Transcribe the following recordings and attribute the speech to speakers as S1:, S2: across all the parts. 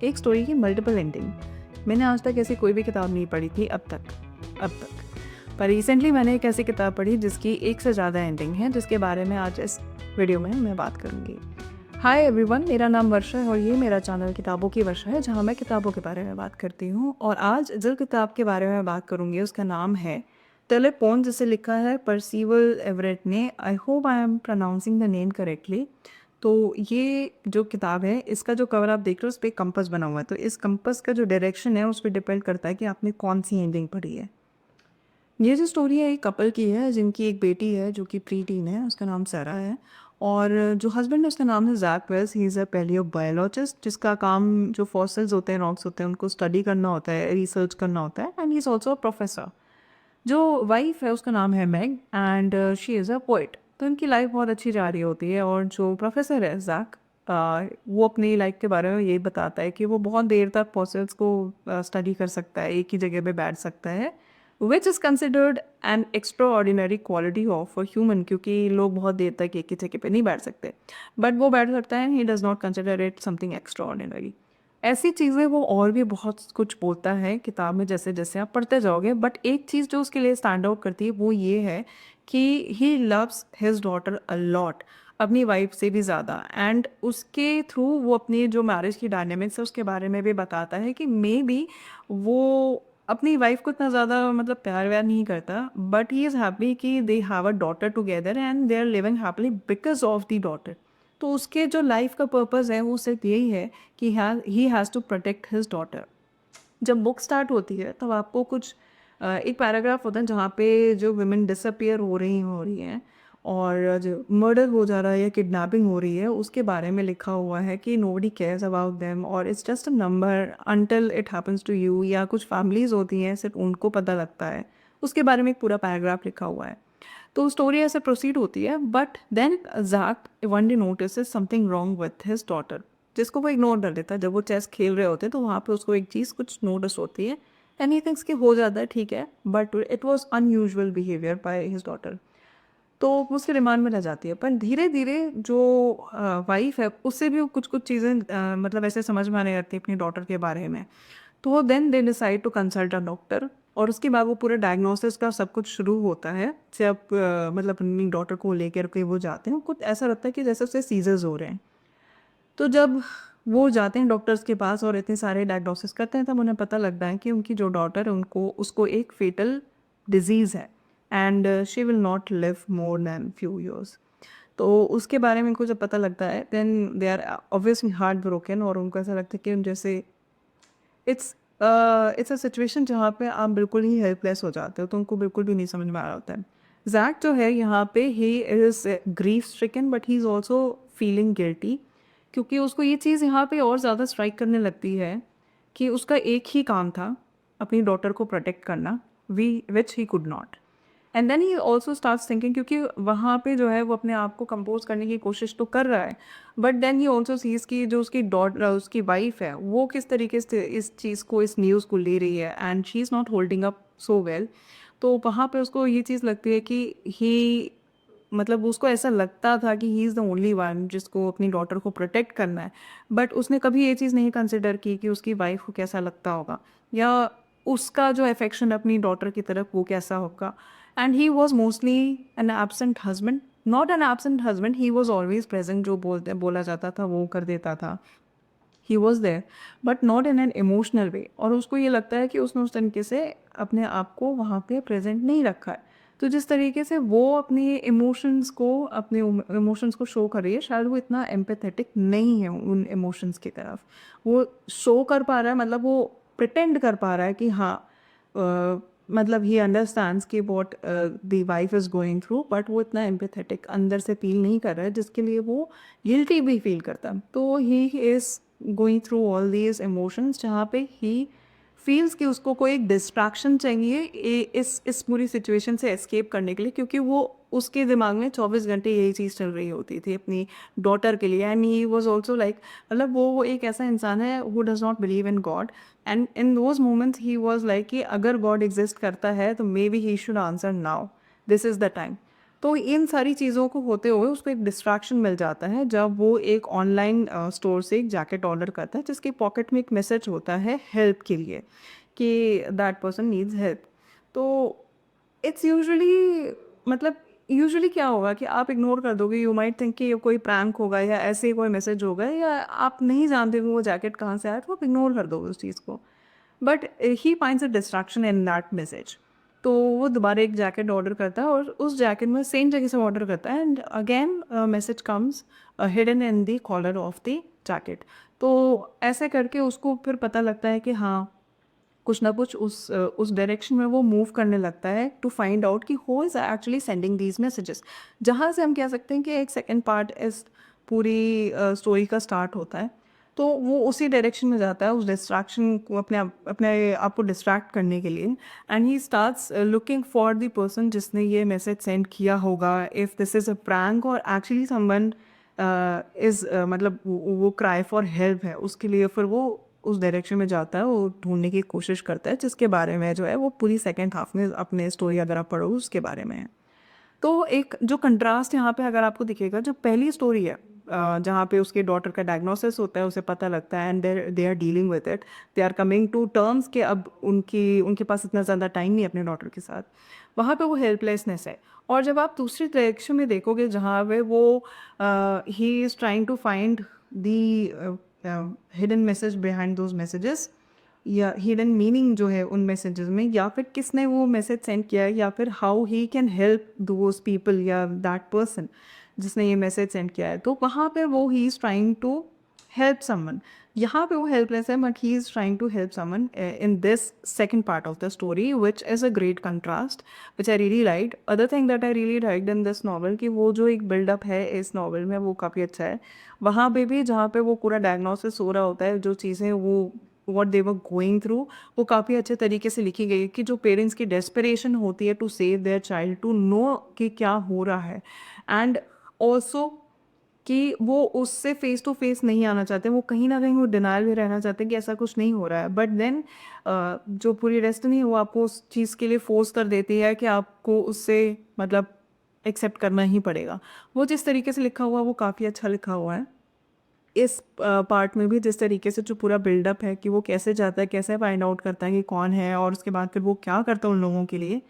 S1: एक स्टोरी की multiple ending. मैंने आज तक ऐसी कोई भी किताब नहीं पढ़ी थी अब तक। पर रिसेंटली मैंने एक ऐसी किताब पढ़ी जिसकी एक से ज़्यादा एंडिंग है, जिसके बारे में आज इस वीडियो में मैं बात करूँगी। हाय एवरीवन, मेरा नाम वर्षा है और ये मेरा चैनल किताबों की वर्षा है, जहाँ मैं किताबों के बारे में बात करती हूँ। और आज जिस किताब के बारे में बात करूँगी उसका नाम है टेलीपोन, जिसे लिखा है पर्सिवल एवरेट ने। I hope I am pronouncing the name correctly. तो ये जो किताब है, इसका जो कवर आप देख रहे हो उस पर कंपस बना हुआ है, तो इस कंपस का जो डायरेक्शन है उस पर डिपेंड करता है कि आपने कौन सी एंडिंग पढ़ी है। ये जो स्टोरी है एक कपल की है जिनकी एक बेटी है जो कि प्री टीन है, उसका नाम सारा है। और जो हस्बैंड है उसका नाम है Jack Wells. He is a palaeobiologist, जिसका काम जो फॉसिल्स होते हैं, रॉक्स होते हैं, उनको स्टडी करना होता है, रिसर्च करना होता है। And he is also a professor. जो वाइफ है उसका नाम है Meg and she is a poet. तो इनकी लाइफ बहुत अच्छी जा रही होती है। और जो प्रोफेसर है जैक, वो अपनी लाइफ के बारे में यही बताता है कि वो बहुत देर तक फॉसिल्स को स्टडी कर सकता है, एक ही जगह पे बैठ सकता है, which is considered an extra ordinary quality of a human, क्योंकि लोग बहुत देर तक एक ही जगह पे नहीं बैठ सकते, बट वो बैठ सकता है। He does not consider it something extra ordinary. ऐसी चीज़ें वो और भी बहुत कुछ बोलता है किताब में, जैसे जैसे आप पढ़ते जाओगे। बट एक चीज़ जो उसके लिए स्टैंड आउट करती है वो ये है कि he loves his daughter a lot, अपनी वाइफ से भी ज़्यादा। एंड उसके थ्रू वो अपनी जो मैरिज की डायनेमिक्स है उसके बारे में भी बताता है कि मे बी वो अपनी वाइफ को इतना ज़्यादा मतलब प्यार व्यार नहीं करता, बट ही इज़ हैप्पी कि they have a daughter together and they are living happily because of the daughter. तो उसके जो लाइफ का पर्पस है वो सिर्फ यही है कि he has to protect his daughter. जब बुक स्टार्ट होती है तब आपको कुछ एक पैराग्राफ होता है जहाँ पे जो वुमेन डिसअपियर हो रही हैं और जो मर्डर हो जा रहा है या किडनैपिंग हो रही है उसके बारे में लिखा हुआ है कि नोबडी केयर्स अबाउट देम और it's just a number until it happens to you. या कुछ फैमिलीज़ होती हैं, सिर्फ उनको पता लगता है। उसके बारे में एक पूरा पैराग्राफ लिखा हुआ है। तो स्टोरी ऐसे प्रोसीड होती है, but then Jack one day notice something wrong with his daughter, जिसको वो इग्नोर कर देता है। जब वो चेस खेल रहे होते हैं तो वहाँ पे उसको एक चीज़ कुछ नोटिस होती है एंड ही थिंक्स कि हो जाता है, ठीक है, but it was unusual behaviour by his daughter. तो वो उसके रिमांड में रह जाती है। पर धीरे धीरे जो वाइफ है उससे भी कुछ कुछ चीज़ें मतलब ऐसे समझ में आने लगती है अपनी डॉटर के बारे में। तो then they decide to consult a doctor. और उसके बाद वो पूरे डायग्नोसिस का सब कुछ शुरू होता है। जब मतलब अपनी डॉटर को लेकर के वो जाते हैं, कुछ ऐसा लगता है कि जैसे उसे सीजर्स हो रहे हैं। तो जब वो जाते हैं डॉक्टर्स के पास और इतने सारे डायग्नोसिस करते हैं, तब उन्हें पता लगता है कि उनकी जो डॉटर है उनको उसको एक फेटल डिजीज़ है and she will not live more than few years. तो उसके बारे में उनको जब पता लगता है then they are obviously heartbroken. और उनको ऐसा लगता है कि जैसे इट्स इट्स अ सिचुएशन जहाँ पे आप बिल्कुल ही हेल्पलेस हो जाते हो, तो उनको बिल्कुल भी नहीं समझ में आ रहा होता है। जैक जो है यहाँ पे he is grief stricken but he is also feeling guilty, क्योंकि उसको ये चीज़ यहाँ पे और ज़्यादा स्ट्राइक करने लगती है कि उसका एक ही काम था अपनी डॉटर को प्रोटेक्ट करना, we which he could not. And then he also starts thinking, क्योंकि वहाँ पे जो है वो अपने आप को कंपोज करने की कोशिश तो कर रहा है, but then he also sees की जो उसकी डॉटर उसकी वाइफ है वो किस तरीके से इस चीज़ को, इस न्यूज़ को ले रही है and she is not holding up so well. तो वहाँ पे उसको ये चीज़ लगती है कि ही मतलब उसको ऐसा लगता था कि he is the only one जिसको अपनी डॉटर को प्रोटेक्ट करना है। बट उसने कभी ये चीज़ नहीं कंसिडर की कि उसकी वाइफ को कैसा लगता होगा, या उसका जो अफेक्शन अपनी डॉटर की तरफ वो कैसा होगा। And he was mostly an absent husband, not an absent husband, he was always present. जो बोला जाता था वो कर देता था। He was there but not in an emotional way. और उसको ये लगता है कि उसने उस तरीके से अपने आप को वहाँ पे प्रेजेंट नहीं रखा है। तो जिस तरीके से वो अपने इमोशंस को शो कर रही है, शायद वो इतना एम्पैथेटिक नहीं है उन इमोशंस की तरफ। वो शो कर पा रहा है, मतलब वो प्रिटेंड कर पा रहा है कि हाँ, मतलब ही अंडरस्टैंड्स कि what the wife is going through, but वो इतना एम्पैथेटिक अंदर से फील नहीं कर रहा है जिसके लिए वो गिल्टी भी फील करता। तो he is going through all these emotions, जहाँ पे ही फील्स कि उसको कोई एक डिस्ट्रैक्शन चाहिए इस पूरी सिचुएशन से एस्केप करने के लिए, क्योंकि वो उसके दिमाग में 24 घंटे यही चीज़ चल रही होती थी अपनी डॉटर के लिए। And he was also like, मतलब वो एक ऐसा इंसान है who does not believe in God. And in those moments he was like कि अगर गॉड एग्जिस्ट करता है तो may be he should answer now, this is the time. तो इन सारी चीज़ों को होते हुए उसको एक डिस्ट्रैक्शन मिल जाता है जब वो एक ऑनलाइन स्टोर से एक जैकेट ऑर्डर करता है जिसके पॉकेट में एक मैसेज होता है हेल्प के लिए कि दैट पर्सन नीड्स हेल्प। तो इट्स यूजुअली मतलब यूजुअली क्या होगा कि आप इग्नोर कर दोगे, यू माइट थिंक कि ये कोई प्रैंक होगा या ऐसे ही कोई मैसेज होगा या आप नहीं जानते हो वो जैकेट कहाँ से आया, तो आप इग्नोर कर दोगे उस चीज़ को। But he finds a distraction in that message. तो वो दोबारा एक जैकेट ऑर्डर करता है और उस जैकेट में सेम जगह से ऑर्डर करता है and again message comes hidden in the collar of the jacket. तो ऐसे करके उसको फिर पता लगता है कि हाँ, कुछ ना कुछ उस डायरेक्शन में वो मूव करने लगता है टू फाइंड आउट कि who is actually sending these messages. जहाँ से हम कह सकते हैं कि एक सेकेंड पार्ट इस पूरी स्टोरी का स्टार्ट होता है। तो वो उसी डायरेक्शन में जाता है उस डिस्ट्रैक्शन को अपने आप को डिस्ट्रैक्ट करने के लिए and he starts looking for the person जिसने ये मैसेज सेंड किया होगा, if this is a prank और एक्चुअली समवन इज़ मतलब वो क्राई फॉर हेल्प है उसके लिए। फिर वो उस डायरेक्शन में जाता है, वो ढूँढने की कोशिश करता है जिसके बारे में जो है वो पूरी सेकंड हाफ में अपने स्टोरी अगर आप पढ़ोगे उसके बारे में है। तो एक जो कंट्रास्ट यहाँ पे अगर आपको दिखेगा, जो पहली स्टोरी है जहाँ पे उसके डॉटर का डायग्नोसिस होता है, उसे पता लगता है and they are dealing with it, they are coming to terms कि अब उनकी उनके पास इतना ज़्यादा टाइम नहीं है अपने डॉटर के साथ, वहाँ पे वो हेल्पलेसनेस है। और जब आप दूसरी डायरेक्शन में देखोगे जहाँ पे वो he is trying to find the hidden message behind those messages या हिडन मीनिंग जो है उन मैसेजेस में, या फिर किसने वो मैसेज सेंड किया है, या फिर how he can help those people या दैट पर्सन जिसने ये मैसेज सेंड किया है, तो वहाँ पे वो he is trying to help someone. यहाँ पे वो हेल्पलेस है but he is trying to help someone in this second part of the story, which is a great contrast which I really like. Other thing that I really like in this novel कि वो जो एक buildup है इस novel में वो काफ़ी अच्छा है। वहाँ पे भी जहाँ पे वो पूरा डायग्नोसिस हो रहा होता है, जो चीज़ें वो what they were going through, वो काफ़ी अच्छे तरीके से लिखी गई है कि जो पेरेंट्स की डेस्परेशन होती है to save their child, to know कि क्या हो रहा है, एंड ऑल्सो कि वो उससे फेस टू फेस नहीं आना चाहते, वो कहीं ना कहीं वो डिनाइल में रहना चाहते हैं कि ऐसा कुछ नहीं हो रहा है। बट देन जो पूरी डेस्टिनी है वो आपको उस चीज़ के लिए फोर्स कर देती है कि आपको उससे मतलब एक्सेप्ट करना ही पड़ेगा। वो जिस तरीके से लिखा हुआ वो काफ़ी अच्छा लिखा हुआ है। इस पार्ट में भी जिस तरीके से जो पूरा बिल्डअप है कि वो कैसे जाता है, कैसे फाइंड आउट करता है कि कौन है और उसके बाद फिर वो क्या करता है उन लोगों के लिए,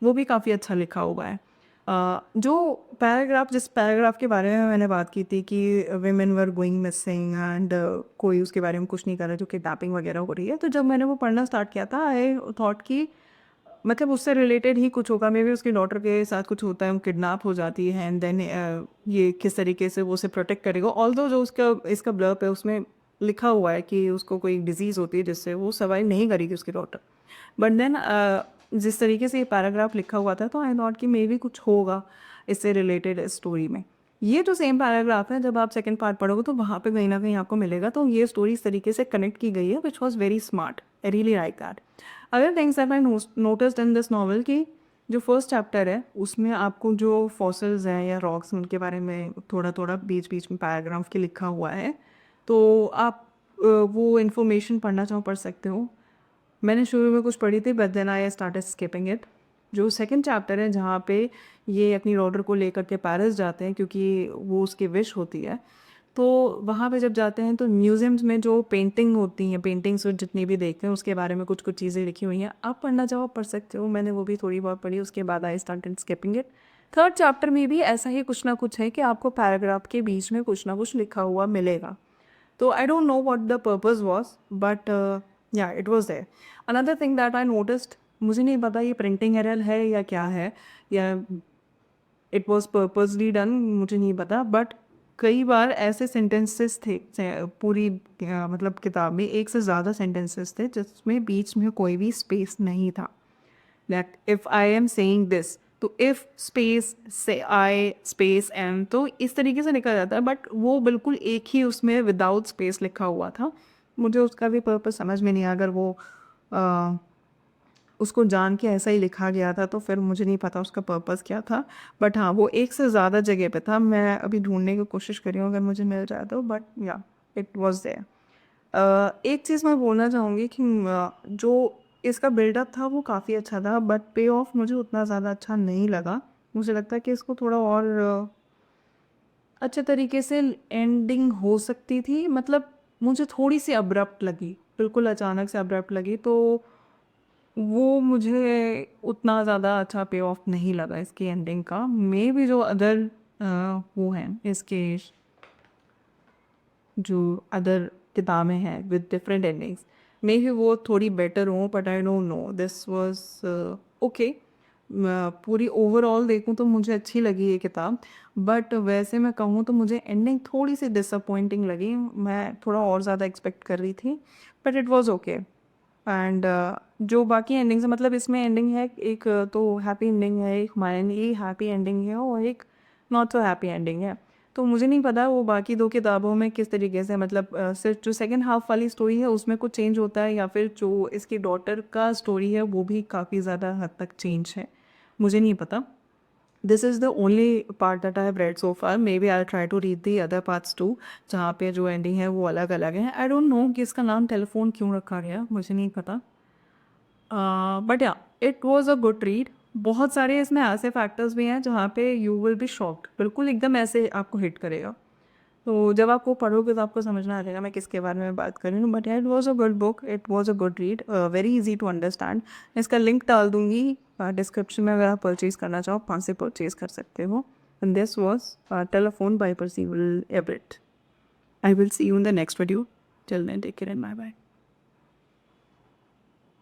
S1: वो भी काफ़ी अच्छा लिखा हुआ है। जो पैराग्राफ जिस पैराग्राफ के बारे में मैंने बात की थी कि women were going missing and कोई उसके बारे में कुछ नहीं कर रहा, जो किडनैपिंग वगैरह हो रही है, तो जब मैंने वो पढ़ना स्टार्ट किया था आई थॉट कि मतलब उससे रिलेटेड ही कुछ होगा, मे बी उसकी डॉटर के साथ कुछ होता है, वो किडनैप हो जाती है एंड देन ये किस तरीके से वो उसे प्रोटेक्ट करेगा। ऑल्दो जो उसका इसका ब्लर्ब है उसमें लिखा हुआ है कि उसको कोई डिजीज़ होती है जिससे वो सर्वाइव नहीं करेगी उसकी डॉटर। बट देन जिस तरीके से ये पैराग्राफ लिखा हुआ था तो आई थॉट कि मे बी कुछ होगा इससे रिलेटेड इस स्टोरी में। ये जो सेम पैराग्राफ है जब आप सेकंड पार्ट पढ़ोगे तो वहाँ पे कहीं ना कहीं आपको मिलेगा, तो ये स्टोरी इस तरीके से कनेक्ट की गई है which was very smart. I really like that. Other things that I noticed in this novel कि जो फर्स्ट चैप्टर है उसमें आपको जो फॉसिल्स हैं या रॉक्स उनके बारे में थोड़ा थोड़ा बीच बीच में पैराग्राफ के लिखा हुआ है, तो आप वो इन्फॉर्मेशन पढ़ना चाहो पढ़ सकते हो। मैंने शुरू में कुछ पढ़ी थी but then I started skipping it. जो सेकंड चैप्टर है जहाँ पे ये अपनी डॉटर को लेकर के पेरिस जाते हैं क्योंकि वो उसकी विश होती है, तो वहाँ पे जब जाते हैं तो म्यूज़ियम्स में जो पेंटिंग होती हैं, पेंटिंग्स जितनी भी देखते हैं उसके बारे में कुछ कुछ चीज़ें लिखी हुई हैं, आप पढ़ना चाहो पढ़ सकते हो। मैंने वो भी थोड़ी बहुत पढ़ी, उसके बाद आई started skipping it. Third chapter में भी ऐसा ही कुछ ना कुछ है कि आपको पैराग्राफ के बीच में कुछ ना कुछ लिखा हुआ मिलेगा। तो I don't know what the purpose was but yeah it was there. Another thing that I noticed, मुझे नहीं पता ये प्रिंटिंग एरर है या क्या है या इट वाज पर्पसली डन, मुझे नहीं पता, बट कई बार ऐसे सेंटेंसेस थे पूरी मतलब किताब में एक से ज़्यादा सेंटेंसेस थे जिसमें बीच में कोई भी स्पेस नहीं था। That if I am saying this, तो इफ़ स्पेस से आई स्पेस एम, तो इस तरीके से लिखा जाता है बट वो बिल्कुल एक ही उसमें विदाउट स्पेस लिखा हुआ था। मुझे उसका भी पर्पस समझ में नहीं आया। अगर वो अ, उसको जान के ऐसा ही लिखा गया था तो फिर मुझे नहीं पता उसका पर्पस क्या था। बट हाँ, वो एक से ज़्यादा जगह पे था। मैं अभी ढूंढने की कोशिश कर रही हूँ अगर मुझे मिल जाए तो, but yeah it was there. एक चीज़ मैं बोलना चाहूँगी कि जो इसका बिल्डअप था वो काफ़ी अच्छा था बट पे ऑफ मुझे उतना ज़्यादा अच्छा नहीं लगा। मुझे लगता है कि इसको थोड़ा और अच्छे तरीके से एंडिंग हो सकती थी। मतलब मुझे थोड़ी सी अब्रप्ट लगी, बिल्कुल अचानक से अब्रप्ट लगी, तो वो मुझे उतना ज़्यादा अच्छा पे ऑफ नहीं लगा इसकी एंडिंग का। मे भी जो अदर वो हैं इसके, जो अदर किताबें हैं विद डिफरेंट एंडिंग्स, मे भी वो थोड़ी बेटर हों, but I don't no, this was okay. पूरी ओवरऑल देखूं तो मुझे अच्छी लगी ये किताब, बट वैसे मैं कहूँ तो मुझे एंडिंग थोड़ी सी डिसअपॉइंटिंग लगी। मैं थोड़ा और ज़्यादा एक्सपेक्ट कर रही थी, but it was okay. And जो बाकी एंडिंग्स है, मतलब इसमें एंडिंग है एक, तो हैप्पी एंडिंग है, एक माइनली हैप्पी एंडिंग है, और एक नॉट सो हैप्पी एंडिंग है। तो मुझे नहीं पता वो बाकी दो किताबों में किस तरीके से, मतलब सिर्फ जो सेकंड हाफ वाली स्टोरी है उसमें कुछ चेंज होता है, या फिर जो इसकी डॉटर का स्टोरी है वो भी काफ़ी ज़्यादा हद तक चेंज है, मुझे नहीं पता। This is the only part that I have read so far. Maybe I try to read the other parts too, जहाँ पे जो एंडिंग है वो अलग अलग है। आई डोंट नो कि इसका नाम टेलीफोन क्यों रखा गया, मुझे नहीं पता। But yeah, it was a good read. बहुत सारे इसमें ऐसे फैक्टर्स भी हैं जहाँ पे यू विल बी शॉक्ड, बिल्कुल एकदम ऐसे आपको हिट करेगा। तो जब आप वो पढ़ोगे तो आपको समझना आ जाएगा मैं किसके बारे में बात कर रही हूँ। But it was a good book, it was a good read, very easy to understand. इसका लिंक डाल दूँगी डिस्क्रिप्शन में, अगर आप परचेज़ करना चाहो वहाँ से परचेज़ कर सकते हो। And this was telephone by Percival Everett. I will see you in the next video. Till then take care and bye bye.